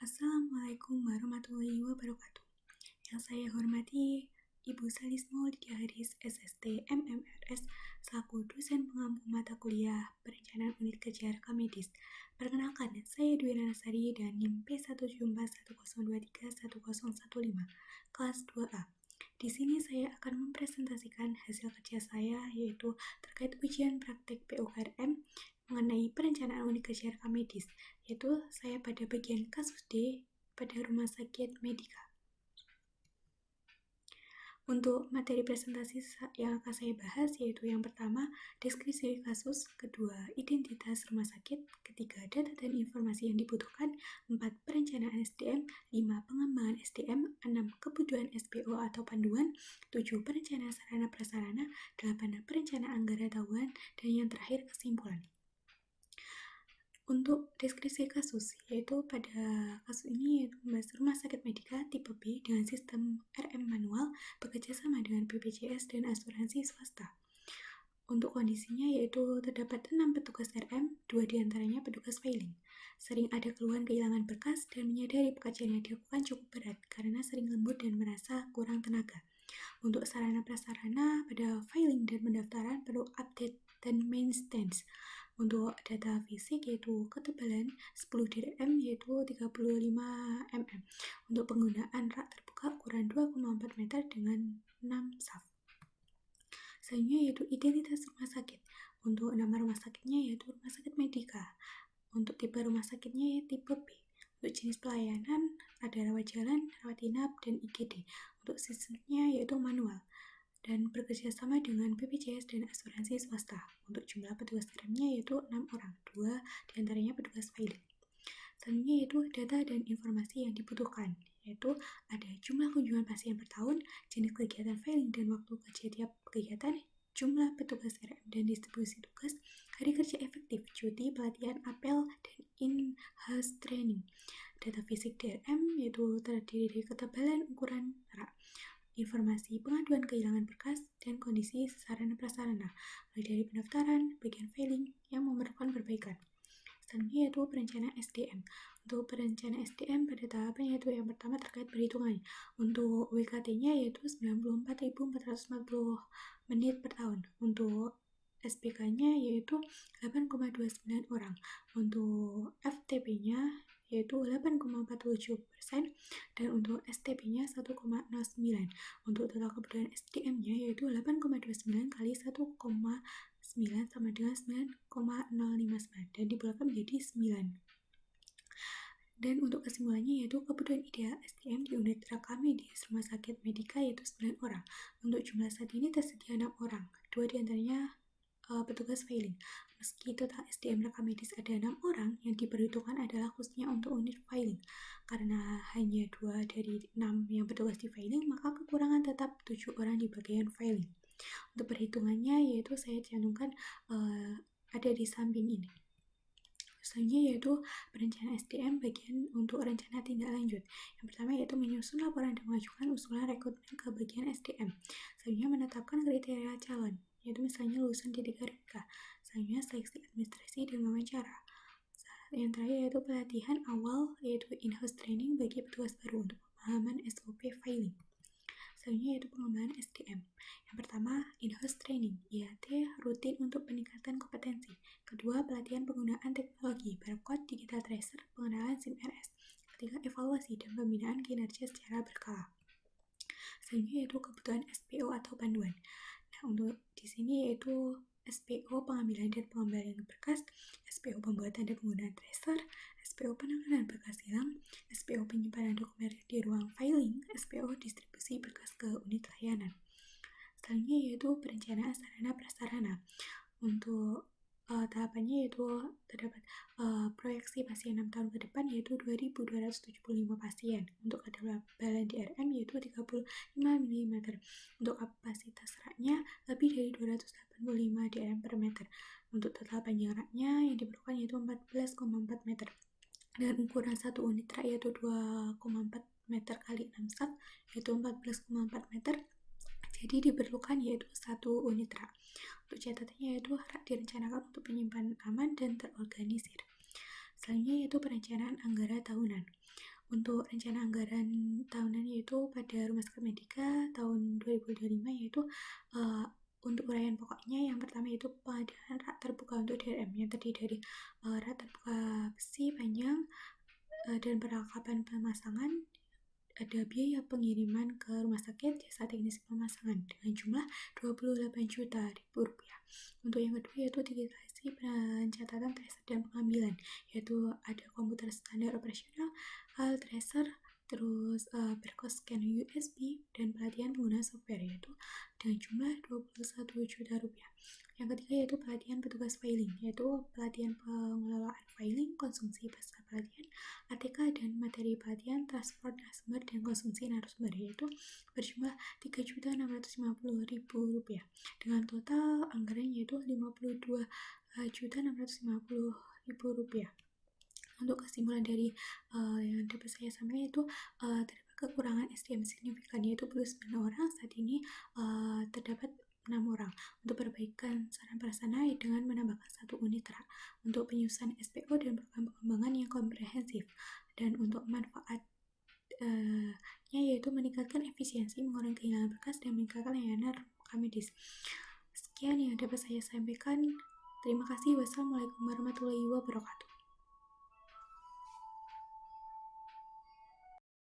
Assalamualaikum warahmatullahi wabarakatuh. Yang saya hormati Ibu Salismo Lydia Haris, SST, MMRS, selaku dosen pengampu mata kuliah Perencanaan Unit Kerja Rekam Medis. Perkenalkan, saya Dwi Ranasari dan NIM P17410231015, kelas 2A. Di sini saya akan mempresentasikan hasil kerja saya, yaitu terkait ujian praktek PUKRM mengenai perencanaan unit kerja rekam medis, yaitu saya pada bagian kasus D pada Rumah Sakit Medika. Untuk materi presentasi yang akan saya bahas yaitu yang pertama, deskripsi kasus, kedua, identitas rumah sakit, ketiga, data dan informasi yang dibutuhkan, 4, perencanaan SDM, 5, pengembangan SDM, 6, kebutuhan SPO atau panduan, 7, perencanaan sarana prasarana, 8, perencanaan anggaran tahunan, dan yang terakhir kesimpulan. Untuk deskripsi kasus, yaitu pada kasus ini yaitu membahas rumah sakit Medika tipe B dengan sistem RM manual bekerjasama dengan BPJS dan asuransi swasta. Untuk kondisinya yaitu terdapat 6 petugas RM, 2 diantaranya petugas filing. Sering ada keluhan kehilangan berkas dan menyadari pekerjaan yang dilakukan cukup berat karena sering lembur dan merasa kurang tenaga. Untuk sarana prasarana pada filing dan pendaftaran perlu update dan maintenance. Untuk data fisik yaitu ketebalan 10 dm yaitu 35 mm. Untuk penggunaan rak terbuka ukuran 2,4 meter dengan 6 saf. Selanjutnya yaitu identitas rumah sakit. Untuk nama rumah sakitnya yaitu Rumah Sakit Medika. Untuk tipe rumah sakitnya yaitu tipe B. Untuk jenis pelayanan ada rawat jalan, rawat inap, dan IGD. Untuk sistemnya yaitu manual dan bekerja sama dengan BPJS dan asuransi swasta. Untuk jumlah petugas RM-nya yaitu 6 orang, 2 diantaranya petugas filing. Selanjutnya yaitu data dan informasi yang dibutuhkan, yaitu ada jumlah kunjungan pasien per tahun, jenis kegiatan filing dan waktu kerja tiap kegiatan, jumlah petugas RM dan distribusi tugas, hari kerja efektif, cuti, pelatihan, apel, dan in-house training. Data fisik DRM yaitu terdiri dari ketebalan ukuran rak, informasi pengaduan kehilangan berkas, dan kondisi sarana prasarana, mulai dari pendaftaran, bagian filing yang memerlukan perbaikan. Selanjutnya yaitu perencanaan SDM. Untuk perencanaan SDM pada tahapan yaitu yang pertama terkait perhitungan. Untuk WKT-nya yaitu 94.440 menit per tahun. Untuk SPK-nya yaitu 8,29 orang. Untuk FTP-nya yaitu 8,47% dan untuk STP-nya 1,09. Untuk total kebutuhan SDM-nya yaitu 8,29 kali 1,9 sama dengan 9,059 dan dibulatkan menjadi 9. Dan untuk kesimpulannya yaitu kebutuhan ideal SDM di unit rekam medis Rumah Sakit Medika yaitu 9 orang. Untuk jumlah saat ini tersedia 6 orang, 2 diantaranya petugas filing. Meski total SDM rekam medis ada 6 orang, yang diperhitungkan adalah khususnya untuk unit filing. Karena hanya 2 dari 6 yang petugas di filing, maka kekurangan tetap 7 orang di bagian filing. Untuk perhitungannya yaitu saya cantumkan ada di samping ini. Selanjutnya yaitu perencanaan SDM bagian untuk rencana tindak lanjut. Yang pertama yaitu menyusun laporan dan mengajukan usulan rekrutmen ke bagian SDM. Selanjutnya menetapkan kriteria calon, yaitu misalnya lulusan D3 RPK. Selanjutnya seleksi administrasi dan wawancara. Yang terakhir yaitu pelatihan awal yaitu in-house training bagi petugas baru untuk pemahaman SOP filing. Selanjutnya yaitu pengembangan SDM. Yang pertama, in-house training, IAT rutin untuk peningkatan kompetensi. Kedua, pelatihan penggunaan teknologi, barcode, digital tracer, pengenalan SIM RS. Ketiga, evaluasi dan pembinaan kinerja secara berkala. Selanjutnya yaitu kebutuhan SPO atau panduan. Nah, untuk di sini yaitu SPO pengambilan dan pengembalian berkas, SPO pembuatan dan penggunaan tracer, SPO penanganan berkas hilang, SPO penyimpanan dokumen di ruang filing, SPO distribusi berkas ke unit layanan. Selanjutnya yaitu perencanaan sarana prasarana. Untuk tahapannya yaitu terdapat proyeksi pasien 6 tahun ke depan yaitu 2.275 pasien. Untuk ketebalan DRM yaitu 35 mm. Untuk kapasitas raknya lebih dari 285 dm per meter. Untuk total panjang raknya yang diperlukan yaitu 14,4 meter. Dan ukuran satu unit rak yaitu 2,4 meter kali 6 saf yaitu 14,4 meter. Jadi diperlukan yaitu satu unit rak. Untuk catatannya yaitu rak direncanakan untuk penyimpanan aman dan terorganisir. Selanjutnya yaitu perencanaan anggaran tahunan. Untuk rencana anggaran tahunan yaitu pada Rumah Sakit Medika tahun 2025 yaitu untuk uraian pokoknya yang pertama yaitu pengadaan rak terbuka untuk DRM yang terdiri dari rak terbuka besi panjang dan perlengkapan pemasangan. Ada biaya pengiriman ke rumah sakit jasa teknisi pemasangan dengan jumlah Rp28 juta. Untuk yang kedua yaitu digitalisasi pencatatan tracer dan pengambilan, yaitu ada komputer standar operasional, tracer, terus barcode scan USB dan pelatihan penggunaan software yaitu dengan jumlah Rp21 juta. Yang ketiga yaitu pelatihan petugas filing, yaitu pelatihan pengelolaan filing, konsumsi pasca pelatihan, ATK dan materi pelatihan, transport narasumber dan konsumsi narasumber yaitu berjumlah Rp3.650.000 dengan total anggaran yaitu Rp52.650.000. Untuk kesimpulan dari yang dapat saya sampaikan itu terdapat kekurangan SDM signifikan yaitu perlu 9 orang, saat ini terdapat 6 orang. Untuk perbaikan sarana prasarana dengan menambahkan 1 unit rak untuk penyusunan SPO dan program pengembangan yang komprehensif, dan untuk manfaatnya yaitu meningkatkan efisiensi, mengurangi kehilangan berkas, dan meningkatkan layanan rekam medis. Sekian yang dapat saya sampaikan. Terima kasih. Wassalamualaikum warahmatullahi wabarakatuh.